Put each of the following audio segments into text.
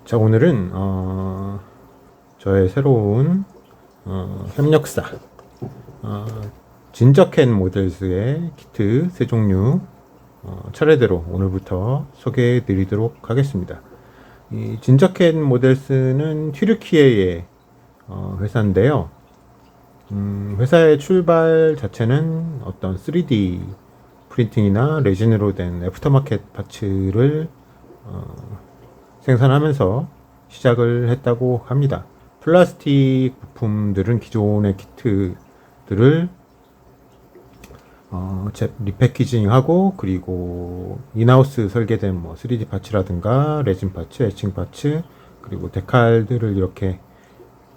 자, 오늘은 저의 새로운 협력사 어, 진저캔 모델스의 키트 세 종류 차례대로 오늘부터 소개해 드리도록 하겠습니다. 이 진저캔 모델스는 튀르키예의 회사인데요. 회사의 출발 자체는 어떤 3D 프린팅이나 레진으로 된 애프터마켓 파츠를 생산하면서 시작을 했다고 합니다. 플라스틱 부품들은 기존의 키트들을 리패키징하고, 그리고 인하우스 설계된 3D 파츠라든가 레진 파츠, 에칭 파츠, 그리고 데칼들을 이렇게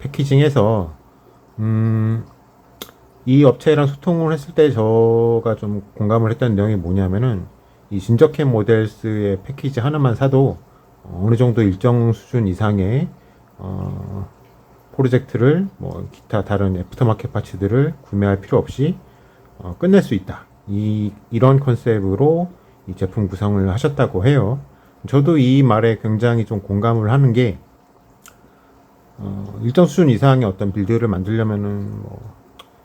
패키징해서 이 업체랑 소통을 했을 때 저가 좀 공감을 했던 내용이 뭐냐면은, 이 진저캔 모델스의 패키지 하나만 사도 어느 정도 일정 수준 이상의 프로젝트를 기타 다른 애프터마켓 파츠들을 구매할 필요 없이 끝낼 수 있다. 이런 컨셉으로 이 제품 구성을 하셨다고 해요. 저도 이 말에 굉장히 좀 공감을 하는 게, 일정 수준 이상의 어떤 빌드를 만들려면은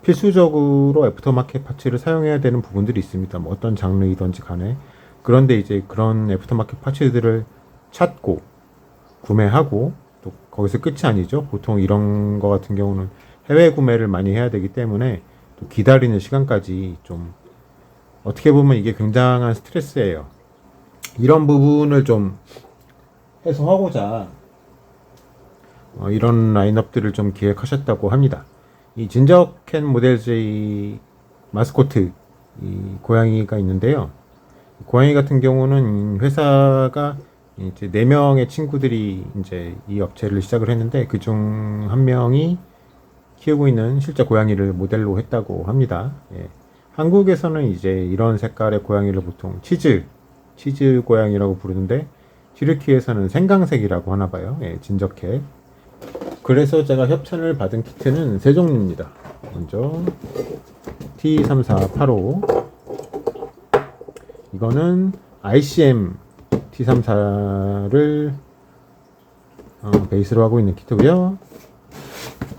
필수적으로 애프터마켓 파츠를 사용해야 되는 부분들이 있습니다. 어떤 장르이든지 간에. 그런데 이제 그런 애프터마켓 파츠들을 찾고 구매하고, 또 거기서 끝이 아니죠. 보통 이런 거 같은 경우는 해외 구매를 많이 해야 되기 때문에 또 기다리는 시간까지 좀, 어떻게 보면 이게 굉장한 스트레스예요. 이런 부분을 좀 해소하고자 이런 라인업들을 좀 기획하셨다고 합니다. 이 진저캔 모델즈의 마스코트, 이 고양이가 있는데요. 고양이 같은 경우는 회사가 이제 4명의 친구들이 이제 이 업체를 시작을 했는데, 그중 한 명이 키우고 있는 실제 고양이를 모델로 했다고 합니다. 예. 한국에서는 이제 이런 색깔의 고양이를 보통 치즈 고양이라고 부르는데, 튀르키예에서는 생강색이라고 하나 봐요. 예, 진저캣. 그래서 제가 협찬을 받은 키트는 세 종류입니다. 먼저 T3485, 이거는 ICM T34를 베이스로 하고 있는 키트고요.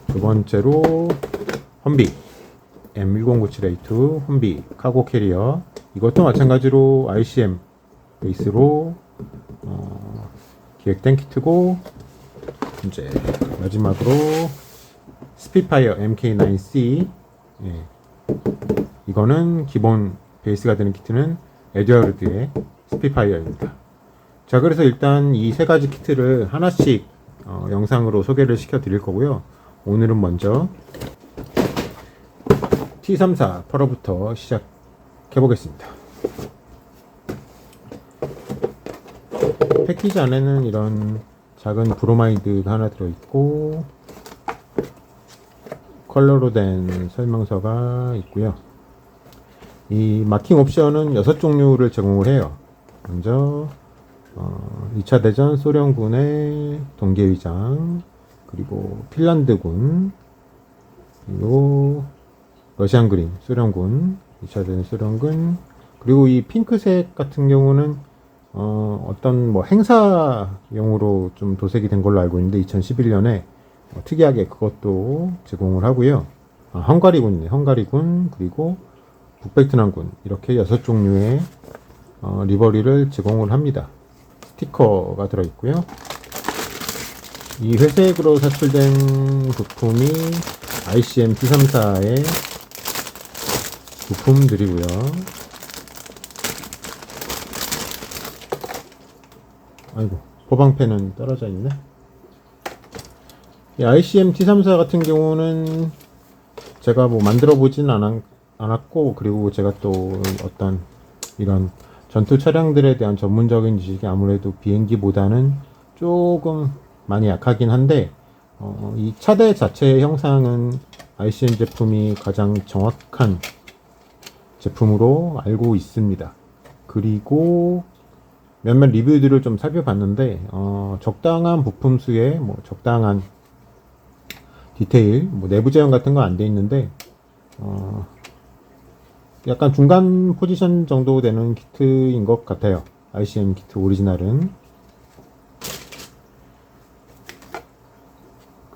두 번째로 험비 M1097A2 험비 카고 캐리어, 이것도 마찬가지로 ICM 베이스로 기획된 키트고, 이제 마지막으로 스피파이어 MK9C, 예. 이거는 기본 베이스가 되는 키트는 에듀아르드의 스피파이어입니다. 자, 그래서 일단 이 세 가지 키트를 하나씩 영상으로 소개를 시켜 드릴 거고요. 오늘은 먼저 T34 펄어부터 시작해 보겠습니다. 패키지 안에는 이런 작은 브로마이드가 하나 들어있고, 컬러로 된 설명서가 있고요. 이 마킹 옵션은 6종류를 제공을 해요. 먼저 2차 대전 소련군의 동계의장, 그리고 핀란드군, 그리고 러시안 그린 소련군, 2차 대전 소련군, 그리고 이 핑크색 같은 경우는 어떤 행사용으로 좀 도색이 된 걸로 알고 있는데, 2011년에 특이하게 그것도 제공을 하고요. 헝가리군이네. 헝가리군, 그리고 북베트남군, 이렇게 6종류의 리버리를 제공을 합니다. 스티커가 들어있고요. 이 회색으로 사출된 부품이 ICM T34의 부품들이고요. 아이고, 포방패는 떨어져 있네. 이 ICM T34 같은 경우는 제가 만들어 보진 않았고, 그리고 제가 또 어떤 이런 전투 차량들에 대한 전문적인 지식이 아무래도 비행기보다는 조금 많이 약하긴 한데, 이 차대 자체의 형상은 ICM 제품이 가장 정확한 제품으로 알고 있습니다. 그리고 몇몇 리뷰들을 좀 살펴봤는데, 적당한 부품 수에 적당한 디테일, 내부 제형 같은 건 안 돼 있는데, 약간 중간 포지션 정도 되는 키트인 것 같아요. ICM 키트 오리지널은.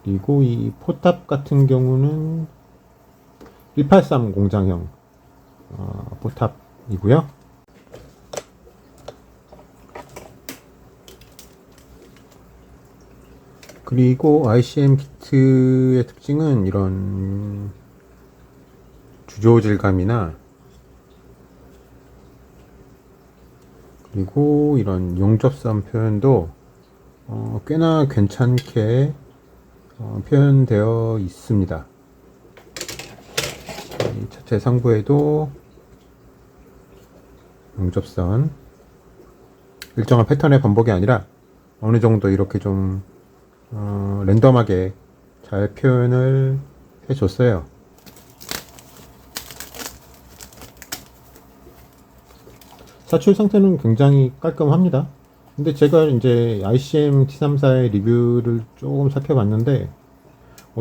그리고 이 포탑 같은 경우는 183 공장형 포탑이고요. 그리고 ICM 키트의 특징은 이런 주조 질감이나 그리고 이런 용접선 표현도 꽤나 괜찮게 표현되어 있습니다. 이 차체 상부에도 용접선 일정한 패턴의 반복이 아니라 어느 정도 이렇게 좀 랜덤하게 잘 표현을 해줬어요. 사출 상태는 굉장히 깔끔합니다. 근데 제가 이제 ICM T34의 리뷰를 조금 살펴봤는데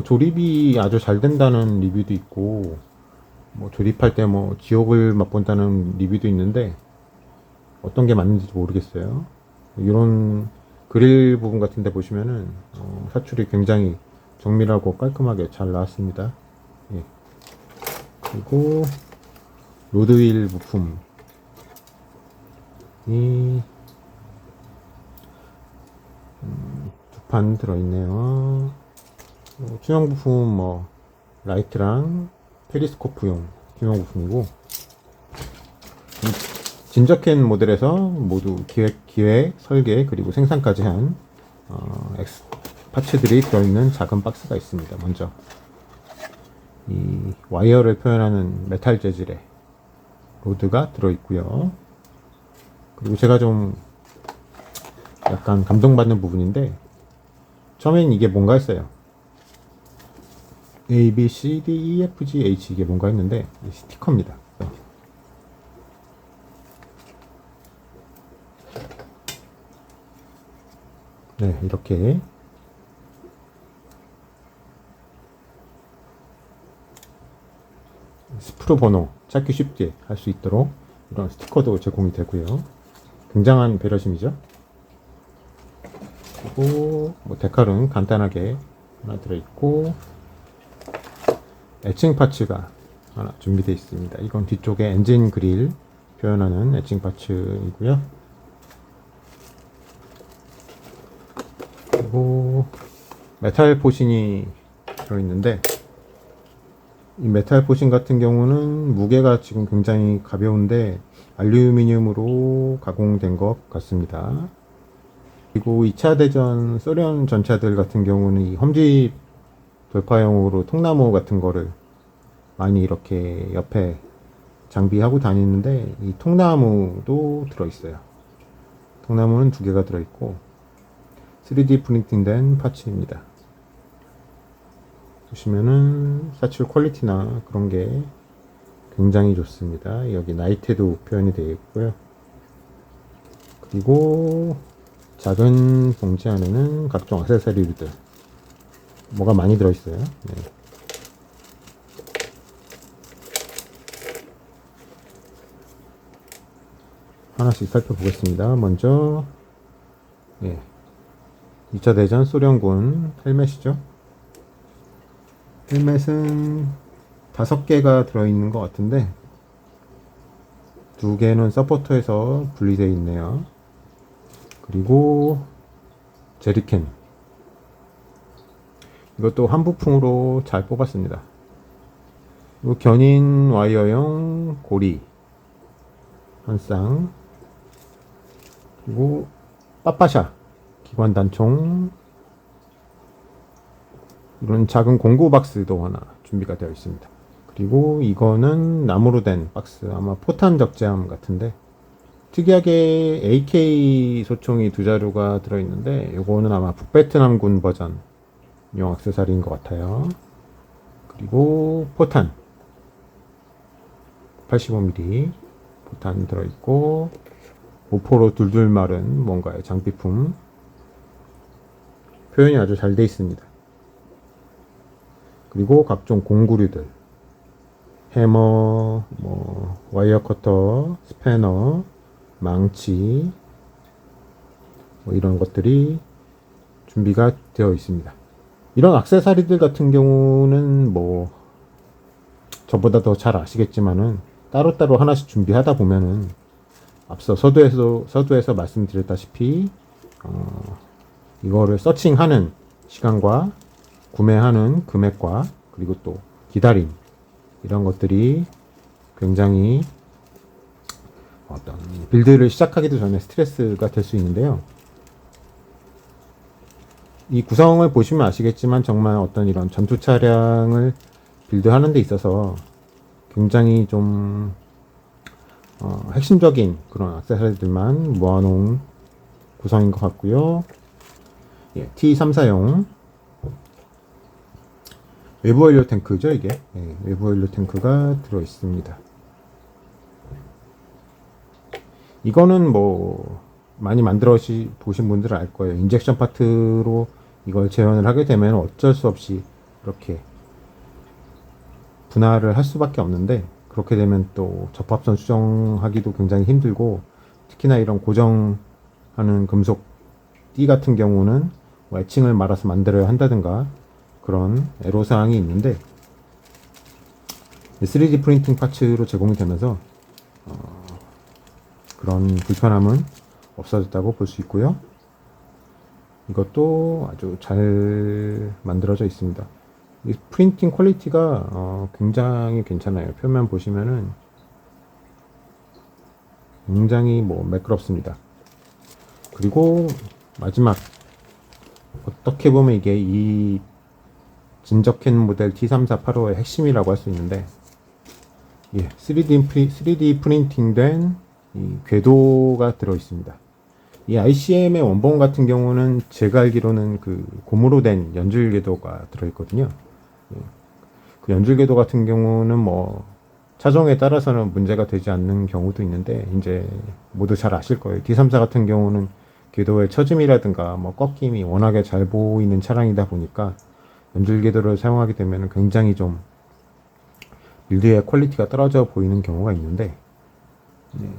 조립이 아주 잘 된다는 리뷰도 있고 조립할 때 지옥을 맛본다는 리뷰도 있는데 어떤 게 맞는지 모르겠어요. 이런 그릴 부분 같은 데 보시면은 사출이 굉장히 정밀하고 깔끔하게 잘 나왔습니다. 예. 그리고 로드휠 부품이 두 판 들어있네요. 투명 부품 라이트랑 페리스코프용 투명 부품이고, 진저캔 모델에서 모두 기획, 설계, 그리고 생산까지 한 파츠들이 들어있는 작은 박스가 있습니다. 먼저 이 와이어를 표현하는 메탈 재질의 로드가 들어있고요. 그리고 제가 좀 약간 감동받는 부분인데, 처음엔 이게 뭔가 했어요. A, B, C, D, E, F, G, H 이게 뭔가 했는데 스티커입니다. 네, 이렇게 스프루 번호 찾기 쉽게 할 수 있도록 이런 스티커도 제공이 되고요. 굉장한 배려심이죠. 그리고 데칼은 간단하게 하나 들어있고, 애칭 파츠가 하나 준비되어 있습니다. 이건 뒤쪽에 엔진 그릴 표현하는 애칭 파츠이고요. 그리고 메탈 포신이 들어있는데, 이 메탈 포신 같은 경우는 무게가 지금 굉장히 가벼운데 알루미늄으로 가공된 것 같습니다. 그리고 2차 대전 소련 전차들 같은 경우는 이 험지 돌파용으로 통나무 같은 거를 많이 이렇게 옆에 장비하고 다니는데, 이 통나무도 들어있어요. 통나무는 2개가 들어있고 3D 프린팅된 파츠입니다. 보시면은 사출 퀄리티나 그런 게 굉장히 좋습니다. 여기 나이테도 표현이 되어 있고요. 그리고 작은 봉지 안에는 각종 액세서리들 뭐가 많이 들어있어요. 네. 하나씩 살펴보겠습니다. 먼저 2차 대전 소련군 헬멧이죠. 헬멧은 5개가 들어있는 것 같은데 2개는 서포터에서 분리되어 있네요. 그리고 제리캔, 이것도 한부품으로 잘 뽑았습니다. 그리고 견인 와이어용 고리 한 쌍, 그리고 빠빠샤 기관 단총, 이런 작은 공구 박스도 하나 준비가 되어 있습니다. 그리고 이거는 나무로 된 박스, 아마 포탄 적재함 같은데, 특이하게 AK 소총이 2자루가 들어있는데 이거는 아마 북베트남군 버전용 액세서리인 것 같아요. 그리고 포탄 85mm 포탄 들어있고, 모포로 둘둘 마른 뭔가의 장비품, 표현이 아주 잘 되어 있습니다. 그리고 각종 공구류들, 해머, 와이어 커터, 스패너, 망치, 이런 것들이 준비가 되어 있습니다. 이런 액세서리들 같은 경우는 뭐 저보다 더 잘 아시겠지만은 따로따로 하나씩 준비하다 보면은 앞서 서두에서 말씀드렸다시피 이거를 서칭하는 시간과 구매하는 금액과 그리고 또 기다림 이런 것들이 굉장히 어떤 빌드를 시작하기도 전에 스트레스가 될 수 있는데요. 이 구성을 보시면 아시겠지만 정말 어떤 이런 전투 차량을 빌드하는 데 있어서 굉장히 좀 핵심적인 그런 액세서리들만 모아놓은 구성인 것 같고요. 예, T34용 외부 연료 탱크죠, 이게. 예, 외부 연료 탱크가 들어 있습니다. 이거는 뭐 많이 만들어 보신 분들은 알 거예요. 인젝션 파트로 이걸 재현을 하게 되면 어쩔 수 없이 이렇게 분할을 할 수밖에 없는데, 그렇게 되면 또 접합선 수정하기도 굉장히 힘들고, 특히나 이런 고정하는 금속 띠 같은 경우는 뭐 애칭을 말아서 만들어야 한다든가 그런 애로사항이 있는데, 3D 프린팅 파츠로 제공이 되면서 그런 불편함은 없어졌다고 볼 수 있고요. 이것도 아주 잘 만들어져 있습니다. 이 프린팅 퀄리티가 굉장히 괜찮아요. 표면 보시면은 굉장히 뭐 매끄럽습니다. 그리고 마지막, 어떻게 보면 이게 이 진저캔 모델 T3485의 핵심이라고 할 수 있는데, 예, 3D 프린팅된 이 궤도가 들어 있습니다. 이 ICM의 원본 같은 경우는 제가 알기로는 그 고무로 된 연줄 궤도가 들어 있거든요. 예, 그 연줄 궤도 같은 경우는 뭐 차종에 따라서는 문제가 되지 않는 경우도 있는데, 이제 모두 잘 아실 거예요. D34 같은 경우는 궤도의 처짐이라든가 뭐 꺾임이 워낙에 잘 보이는 차량이다 보니까 연줄 궤도를 사용하게 되면 굉장히 좀 빌드의 퀄리티가 떨어져 보이는 경우가 있는데,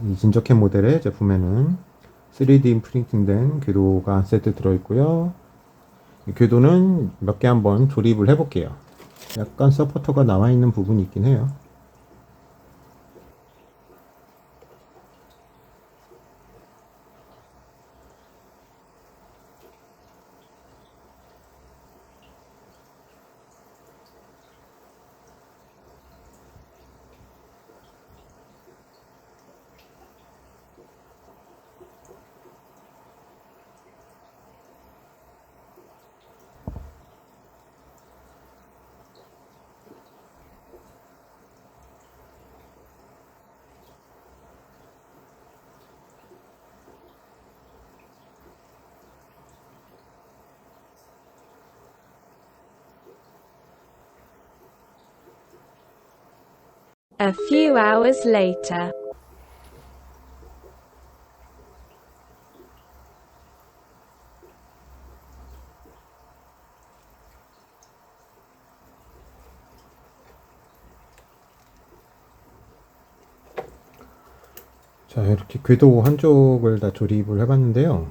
이 진저캔 모델의 제품에는 3D 프린팅된 궤도가 한 세트 들어있고요. 이 궤도는 몇 개 한번 조립을 해볼게요. 약간 서포터가 나와 있는 부분이 있긴 해요. A few hours later. 자, 이렇게 궤도 한쪽을 다 조립을 해봤는데요.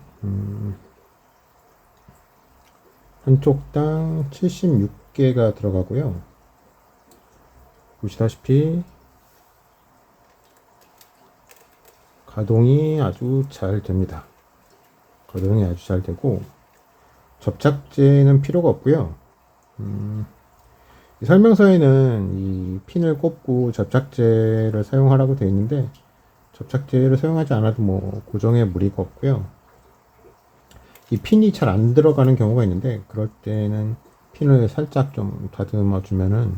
한쪽당 76개가 들어가고요. 보시다시피 가동이 아주 잘 됩니다. 가동이 아주 잘 되고, 접착제는 필요가 없고요. 이 설명서에는 이 핀을 꼽고 접착제를 사용하라고 되어 있는데, 접착제를 사용하지 않아도 뭐 고정에 무리가 없고요. 이 핀이 잘 안 들어가는 경우가 있는데, 그럴 때는 핀을 살짝 좀 다듬어 주면은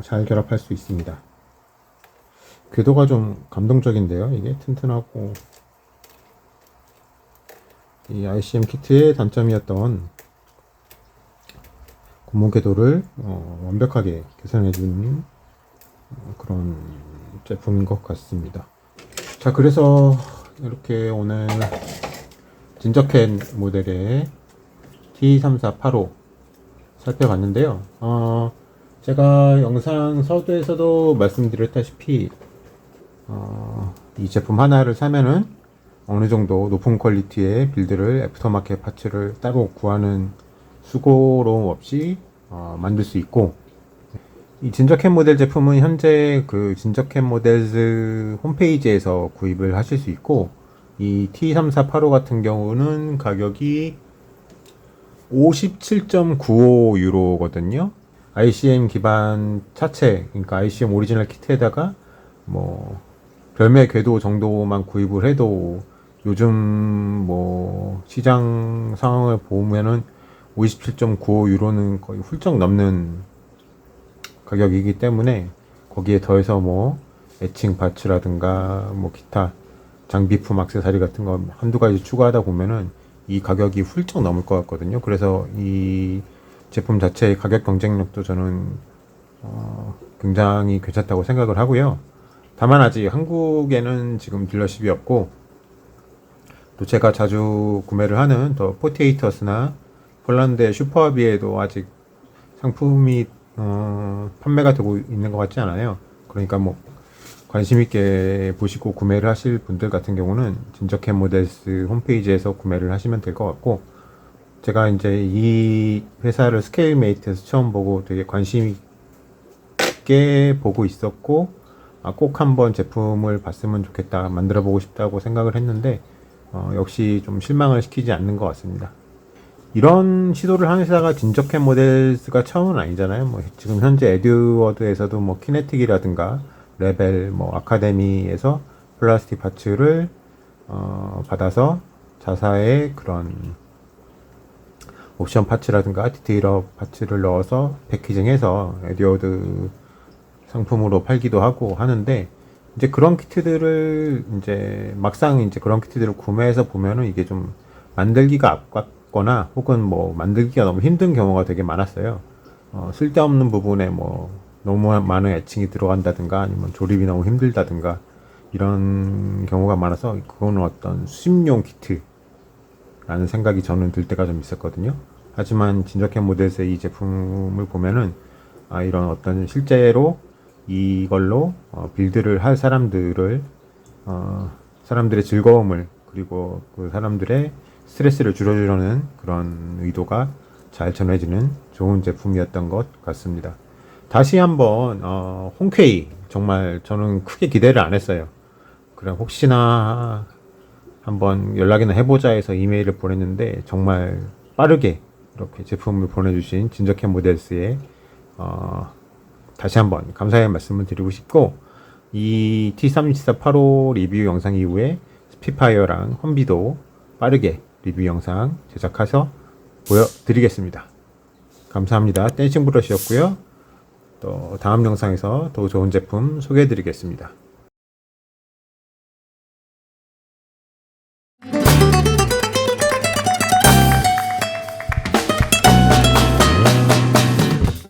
잘 결합할 수 있습니다. 궤도가 좀 감동적인데요. 이게 튼튼하고, 이 ICM 키트의 단점이었던 고무 궤도를 완벽하게 개선해준 그런 제품인 것 같습니다. 자, 그래서 이렇게 오늘 진저캔 모델의 T3485 살펴봤는데요. 제가 영상 서두에서도 말씀드렸다시피 이 제품 하나를 사면은 어느 정도 높은 퀄리티의 빌드를 애프터마켓 파츠를 따로 구하는 수고로움 없이 만들 수 있고, 이 진저캔 모델 제품은 현재 그 진저캔 모델즈 홈페이지에서 구입을 하실 수 있고, 이 T3485 같은 경우는 가격이 57.95유로거든요. ICM 기반 차체, 그러니까 ICM 오리지널 키트에다가 뭐 별매 궤도 정도만 구입을 해도 요즘 뭐 시장 상황을 보면은 57.95유로는 거의 훌쩍 넘는 가격이기 때문에, 거기에 더해서 뭐 애칭 파츠라든가 뭐 기타 장비품 액세서리 같은 거 한두 가지 추가하다 보면은 이 가격이 훌쩍 넘을 것 같거든요. 그래서 이 제품 자체의 가격 경쟁력도 저는 굉장히 괜찮다고 생각을 하고요. 다만 아직 한국에는 지금 딜러십이 없고, 또 제가 자주 구매를 하는 더 포티에이터스나 폴란드의 슈퍼비에도 아직 상품이 판매가 되고 있는 것 같지 않아요. 그러니까 뭐 관심 있게 보시고 구매를 하실 분들 같은 경우는 진저캔 모델스 홈페이지에서 구매를 하시면 될 것 같고, 제가 이제 이 회사를 스케일메이트에서 처음 보고 되게 관심 있게 보고 있었고, 꼭 한번 제품을 봤으면 좋겠다, 만들어 보고 싶다고 생각을 했는데 역시 좀 실망을 시키지 않는 것 같습니다. 이런 시도를 하는 회사가 진저캔 모델스가 처음은 아니잖아요. 뭐 지금 현재 에듀워드에서도 뭐 키네틱이라든가 레벨, 뭐 아카데미에서 플라스틱 파츠를 받아서 자사의 그런 옵션 파츠라든가 디테일러 파츠를 넣어서 패키징해서 에듀워드 상품으로 팔기도 하고 하는데, 이제 그런 키트들을 이제 막상 이제 그런 키트들을 구매해서 보면은 이게 좀 만들기가 아깝거나 혹은 뭐 만들기가 너무 힘든 경우가 되게 많았어요. 쓸데없는 부분에 뭐 너무 많은 애칭이 들어간다든가 아니면 조립이 너무 힘들다든가 이런 경우가 많아서, 그거는 어떤 수집용 키트라는 생각이 저는 들 때가 좀 있었거든요. 하지만 진저캔 모델스의 이 제품을 보면은 이런 어떤 실제로 이걸로 빌드를 할 사람들을 사람들의 즐거움을, 그리고 그 사람들의 스트레스를 줄여주려는 그런 의도가 잘 전해지는 좋은 제품이었던 것 같습니다. 다시 한번 홍쾌히, 정말 저는 크게 기대를 안 했어요. 그래 혹시나 한번 연락이나 해보자 해서 이메일을 보냈는데, 정말 빠르게 이렇게 제품을 보내주신 진저캔 모델스에 다시 한번 감사의 말씀을 드리고 싶고, 이 T3485 리뷰 영상 이후에 스피파이어랑 험비도 빠르게 리뷰 영상 제작해서 보여드리겠습니다. 감사합니다. 댄싱 브러쉬였고요. 또 다음 영상에서 더 좋은 제품 소개해드리겠습니다.